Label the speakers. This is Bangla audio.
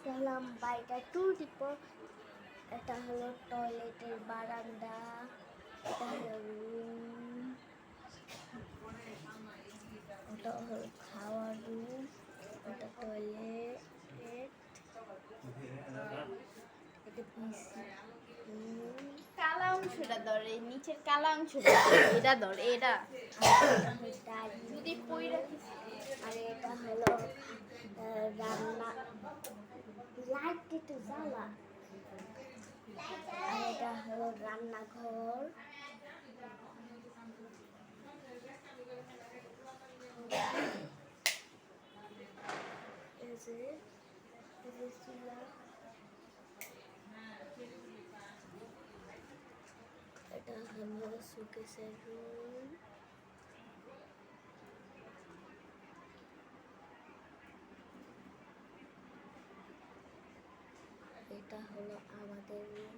Speaker 1: গেলাম বাড়িটা টু দিব। এটা হলো টয়লেটের বারান্দা, এটা হলো রুম, এটা হলো খাওয়ার রুম, এটা টয়লেট, এটা পিসি রুম।
Speaker 2: কালা অংশটা ধরে, নিচের কালা অংশটা এটা ধরে, এটা যদি কই রাখিস।
Speaker 1: আর এটা হলো রান্না, লাইট একটু জ্বালা। আর এটা হলো রান্নাঘর, এই যে চুলা, এটা হলো শোকেসের রুম, এটা হলো আমাদের রুম।